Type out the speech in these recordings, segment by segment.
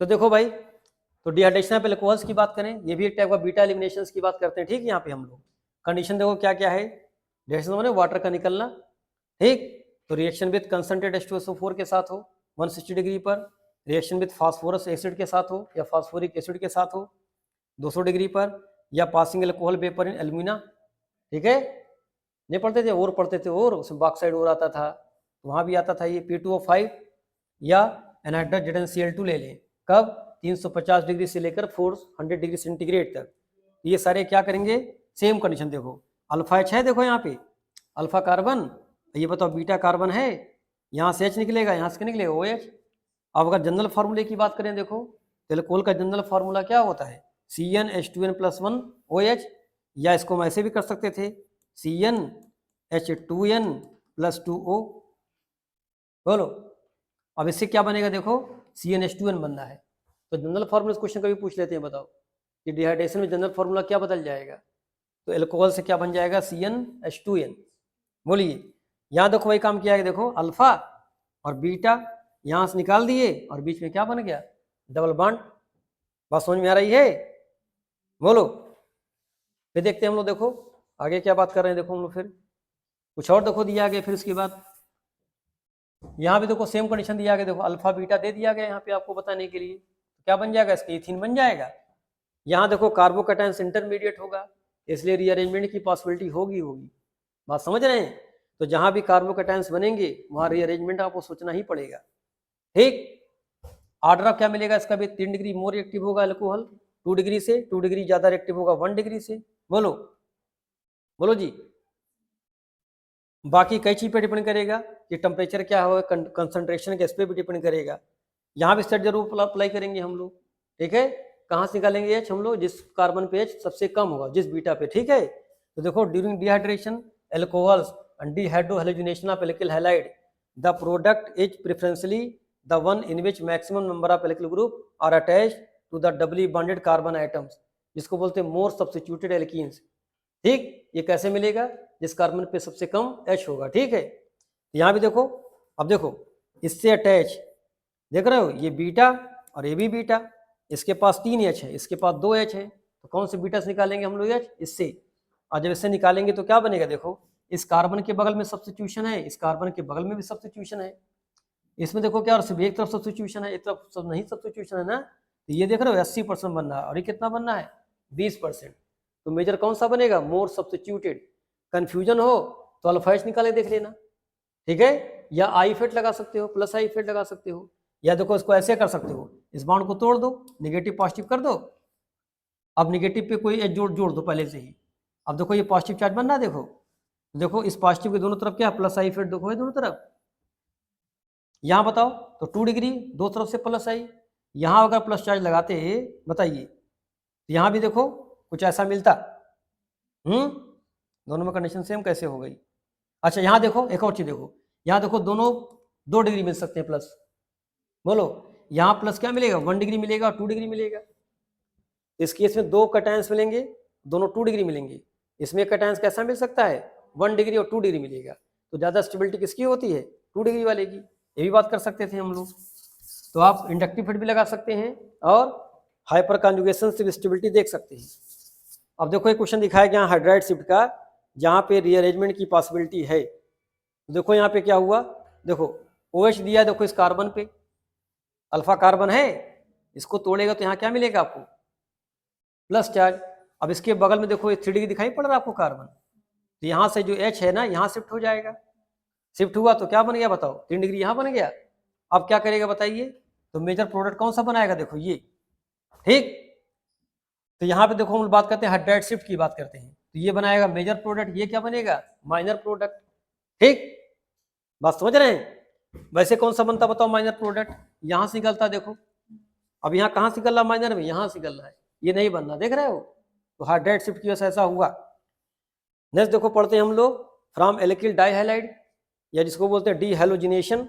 तो देखो भाई, तो डिहाइड्रेशन ऑफ अल्कोहल्स की बात करें, ये भी एक टाइप का बीटा एलिमिनेशन की बात करते हैं। ठीक, यहाँ पे हम लोग कंडीशन देखो क्या क्या है। डिहाइड्रेशन माने वाटर का निकलना। ठीक, तो रिएक्शन विद कंसंट्रेट H2SO4 के साथ हो 160 डिग्री पर, रिएक्शन विद फास्फोरस एसिड के साथ हो या फास्फोरिक एसिड के साथ हो 200 डिग्री पर, या पासिंग अल्कोहल वेपर इन एल्यूमिना। ठीक है, नहीं पढ़ते थे और पढ़ते थे, और उसमें बॉक्साइड और आता था, वहाँ भी आता था ये P2O5, या एनहाइड्रस ZnCl2 ले लें। कब? 350 डिग्री से लेकर 400 डिग्री सेंटीग्रेड तक। ये सारे क्या करेंगे? सेम कंडीशन देखो, अल्फा H है, देखो यहाँ पे अल्फा कार्बन, ये बताओ बीटा कार्बन है, यहाँ से H निकलेगा, यहाँ से क्या निकलेगा? OH। अब अगर जनरल फार्मूले की बात करें, देखो तेलकोल का जनरल फार्मूला क्या होता है? CnH2n+1 OH, या इसको हम ऐसे भी कर सकते थे CnH2n+2O। बोलो, अब इससे क्या बनेगा? देखो CnH2n बनना है, तो जनरल फार्मूला क्वेश्चन कभी पूछ लेते हैं, बताओ कि डिहाइड्रेशन में जनरल फार्मूला क्या बदल जाएगा? तो एल्कोहल से क्या बन जाएगा? CnH2n। बोलिए, यहाँ देखो वही काम किया है, देखो अल्फा और बीटा यहाँ से निकाल दिए, और बीच में क्या बन गया? Double bond. बात समझ में आ रही है? बोलो, फिर देखते हैं हम लोग, देखो आगे क्या बात कर रहे हैं। देखो हम लोग फिर कुछ और देखो दिया गया, फिर उसके बाद यहाँ भी देखो सेम कंडीशन दिया गया, देखो अल्फा बीटा दे दिया गया यहाँ पे आपको बताने के लिए। क्या बन जाएगा? इसका इथीन बन जाएगा। यहाँ देखो कार्बोकैटायंस इंटरमीडिएट होगा, इसलिए रीअरेंजमेंट की पॉसिबिलिटी होगी। बात समझ रहे हैं? तो जहां भी कार्बोकैटायंस बनेंगे वहां रीअरेंजमेंट आपको सोचना ही पड़ेगा। ठीक, ऑर्डर ऑफ क्या मिलेगा इसका भी? 3 डिग्री मोर रिएक्टिव होगा अल्कोहल 2 डिग्री से, 2 डिग्री ज्यादा रिएक्टिव होगा 1 डिग्री से। बोलो बोलो जी। बाकी कई चीज पे डिपेंड करेगा कि टेम्परेचर क्या होगा, कंसंट्रेशन के, इस पे भी डिपेंड करेगा। यहाँ भी स्टेट जरूर अप्लाई करेंगे हम लोग। ठीक है, कहाँ से निकालेंगे H हम लोग? जिस कार्बन पे H सबसे कम होगा, जिस बीटा पे। ठीक है, तो देखो during dehydration alcohols and dehydrohallucination of alkyl halide, the product is preferentially the one in which maximum number of alkyl group are attached to the doubly bonded carbon atoms, जिसको बोलते हैं more substituted alkenes। ठीक, ये कैसे मिलेगा? जिस carbon पे सबसे कम H होगा। ठीक है, यहाँ भी देखो, अब देखो इससे अटैच, देख रहे हो ये बीटा और ये भी बीटा, इसके पास 3 H है, इसके पास 2 H है, तो कौन से बीटा से निकालेंगे हम लोग H? इससे। और जब इससे निकालेंगे तो क्या बनेगा? देखो इस कार्बन के बगल में सब्स्टिट्यूशन है, इस कार्बन के बगल में भी सब्स्टिट्यूशन है, इसमें देखो क्या, और सिर्फ एक तरफ सब्स्टिट्यूशन है, एक तरफ सब नहीं सब्स्टिट्यूशन है ना। तो ये देख रहे हो 80% बनना है, और ये कितना बनना है? 20%। तो मेजर कौन सा बनेगा? मोर सब्स्टिट्यूटेड। कंफ्यूजन हो तो अल्फा H निकाले देख लेना। ठीक है, या आई इफेक्ट लगा सकते हो, प्लस आई इफेक्ट लगा सकते हो, या देखो इसको ऐसे कर सकते हो, इस बॉन्ड को तोड़ दो, नेगेटिव पॉजिटिव कर दो। अब नेगेटिव पे कोई H जोड़ दो पहले से ही। अब देखो ये पॉजिटिव चार्ज बन रहा है, देखो इस पॉजिटिव के दोनों तरफ क्या? प्लस आई इफेक्ट देखो है दोनों तरफ। यहाँ बताओ, तो 2 डिग्री दो तरफ से प्लस आई, यहाँ अगर प्लस चार्ज लगाते बताइए, तो यहाँ भी देखो कुछ ऐसा मिलता। दोनों में कंडीशन सेम कैसे हो गई? अच्छा यहाँ देखो एक और चीज, देखो यहाँ देखो दोनों 2 डिग्री मिल सकते हैं प्लस। बोलो, यहाँ प्लस क्या मिलेगा? 1 डिग्री मिलेगा और 2 डिग्री मिलेगा। इस केस में 2 कैटायंस मिलेंगे, दोनों 2 डिग्री मिलेंगे। इसमें कैटायंस कैसा मिल सकता है? 1 डिग्री और 2 डिग्री मिलेगा। तो ज्यादा स्टेबिलिटी किसकी होती है? 2 डिग्री वाले की। ये भी बात कर सकते थे हम लोग। तो आप इंडक्टिव फिट भी लगा सकते हैं, और हाइपर कॉन्जुगेशन से भी स्टेबिलिटी देख सकते हैं। अब देखो एक क्वेश्चन दिखाया गया हाइड्राइड शिफ्ट का, जहाँ पे रीअरेंजमेंट की पॉसिबिलिटी है। देखो यहाँ पे क्या हुआ, देखो OH दिया, देखो इस कार्बन पे अल्फा कार्बन है, इसको तोड़ेगा तो यहाँ क्या मिलेगा आपको? Plus charge. अब इसके बगल में देखो 3 डिग्री दिखाई पड़ रहा है आपको कार्बन, तो यहाँ से जो H है ना, यहाँ शिफ्ट हो जाएगा। शिफ्ट हुआ तो क्या बन गया बताओ? 3 डिग्री यहाँ बन गया। अब क्या करेगा बताइए? तो मेजर प्रोडक्ट कौन सा बनाएगा? देखो ये। ठीक, तो यहाँ पे देखो हम बात करते हैं हाइड्राइड शिफ्ट की बात करते हैं, तो ये बनाएगा मेजर प्रोडक्ट, ये क्या बनेगा? Minor product. ठीक, बात समझ रहे हैं? वैसे कौन सा बनता बताओ माइनर प्रोडक्ट? यहाँ से निकलता, देखो अब यहाँ कहाँ से निकल रहा माइनर में? यहाँ से निकल रहा है, ये नहीं बनना, देख रहे हो? तो हाइड्राइड शिफ्ट की वजह से ऐसा हुआ। नेक्स्ट देखो पढ़ते हैं हम लोग फ्रॉम एल्किल डाइहैलाइड, या जिसको बोलते हैं डीहैलोजिनेशन।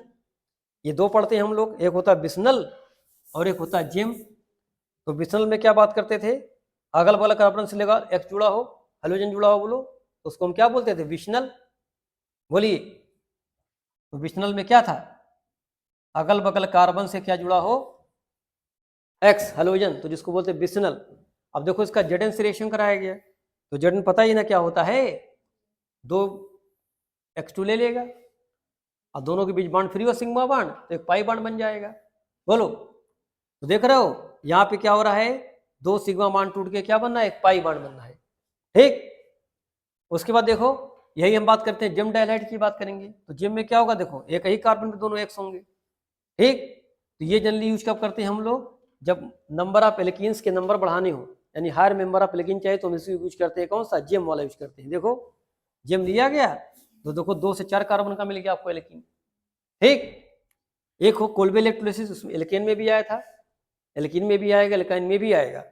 ये 2 पढ़ते हैं हम लोग, एक होता है बिस्नल और एक होता है जिम। तो बिस्नल में क्या बात करते थे? अगल बगल कार्बन से लगा X जुड़ा हो, हेलोजन जुड़ा हो, बोलो तो उसको हम क्या बोलते थे? विशनल। बोलिए, तो विशनल में क्या था? अगल बगल कार्बन से क्या जुड़ा हो? एक्स हेलोजन, तो जिसको बोलते हैं बिसनल। अब देखो इसका जेडन से रिएक्शन कराया गया, तो जेडन पता ही ना क्या होता है, 2x2 ले लेगा और दोनों के बीच बॉन्ड फ्री हुआ सिग्मा बॉन्ड, तो एक पाई बॉन्ड बन जाएगा। बोलो, तो देख रहे हो यहाँ पे क्या हो रहा है, 2 सिग्मा बॉन्ड टूट के क्या बनना है, एक पाई बॉन्ड बनना है। ठीक, उसके बाद देखो यही हम बात करते हैं जिम डाइहाइड की बात करेंगे, तो जिम में क्या होगा, देखो एक ही कार्बन पे दोनों एक्स होंगे। ठीक, तो ये जनरली यूज कब करते हैं हम लोग, जब नंबर ऑफ एल्कीन्स के नंबर बढ़ाने हो, यानी हायर मेंबर ऑफ एल्कीन चाहिए तो हम इसे यूज करते हैं, कौन सा, जिम वाला यूज करते हैं। देखो जिम लिया गया तो देखो 2 से 4 कार्बन का मिल गया आपको एल्कीन। ठीक, एक हो कोल्बे इलेक्ट्रोलिसिस, उसमें एल्केन में भी आया था, एल्कीन में भी आएगा, एल्काइन में भी आएगा।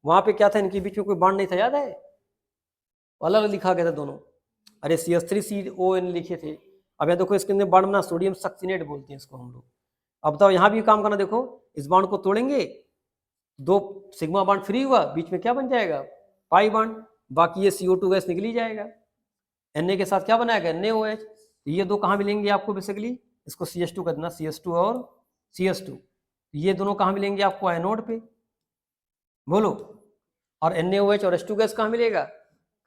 वहां पे क्या था, इनके बीच में कोई बॉन्ड नहीं था, याद है, अलग अलग लिखा गया था दोनों। अरे CH3CON लिखे थे। अब यहाँ देखो इसके अंदर बॉन्ड बना, सोडियम सक्सिनेट बोलते हैं इसको हम लोग। अब बताओ यहाँ भी काम करना, देखो इस बॉन्ड को तोड़ेंगे, 2 सिग्मा बॉन्ड फ्री हुआ, बीच में क्या बन जाएगा, पाई बॉन्ड, बाकी ये CO2 गैस निकल ही जाएगा। Na के साथ क्या बनाएगा, NaOH, ये 2 कहाँ मिलेंगे आपको, बेसिकली इसको CH2 कर देना, CH2 और CH2, ये दोनों कहाँ मिलेंगे आपको, एनोड पे। बोलो, और NaOH और H2 गैस कहाँ मिलेगा,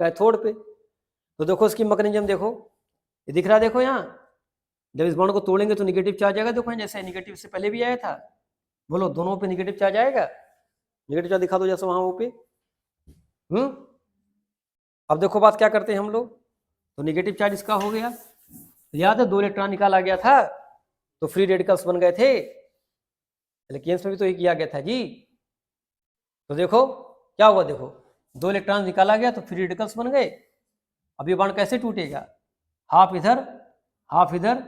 कैथोड पे। तो देखो इसकी मैकेनिज्म देखो, ये दिख रहा है, देखो यहाँ जब इस बॉन्ड को तोड़ेंगे तो निगेटिव चार्ज आएगा, देखो जैसे निगेटिव से पहले भी आया था। बोलो, दोनों पे निगेटिव चार्ज आएगा, निगेटिव चार्ज दिखा दो जैसे वहां वो पे। अब देखो बात क्या करते हैं हम लोग, तो निगेटिव चार्ज इसका हो गया, याद है 2 इलेक्ट्रॉन निकाला गया था तो फ्री रेडिकल्स बन गए थे, एल्केन्स में भी तो ये किया गया था जी। तो देखो क्या हुआ, देखो 2 इलेक्ट्रॉन निकाला गया तो फ्री रेडिकल्स बन गए। अब ये बॉन्ड कैसे टूटेगा, हाफ इधर हाफ इधर,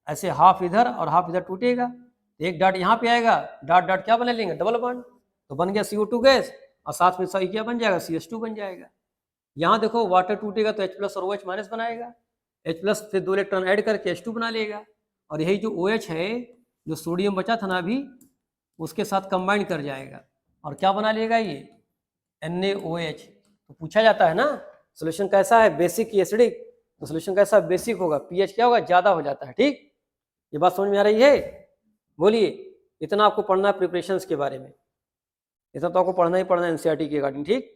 ऐसे हाफ इधर और हाफ इधर टूटेगा, एक डॉट यहाँ पे आएगा, डॉट डॉट क्या बना लेंगे, डबल बॉन्ड, तो बन गया CO2 गैस, और साथ में सही क्या बन जाएगा, CH2 बन जाएगा। यहाँ देखो वाटर टूटेगा तो H+ और OH माइनस बनाएगा, H+ फिर 2 इलेक्ट्रॉन ऐड करके H2 बना लेगा, और यही जो OH है, जो सोडियम बचा था ना अभी, उसके साथ कंबाइन कर जाएगा और क्या बना लेगा, ये NaOH। तो पूछा जाता है ना सोल्यूशन कैसा है, बेसिक की एसिडिक, तो सोल्यूशन कैसा बेसिक होगा, pH क्या होगा, ज्यादा हो जाता है। ठीक, ये बात समझ में आ रही है, बोलिए। इतना आपको पढ़ना है प्रिपरेशंस के बारे में, इतना तो आपको पढ़ना ही पढ़ना है NCERT के अकॉर्डिंग। ठीक।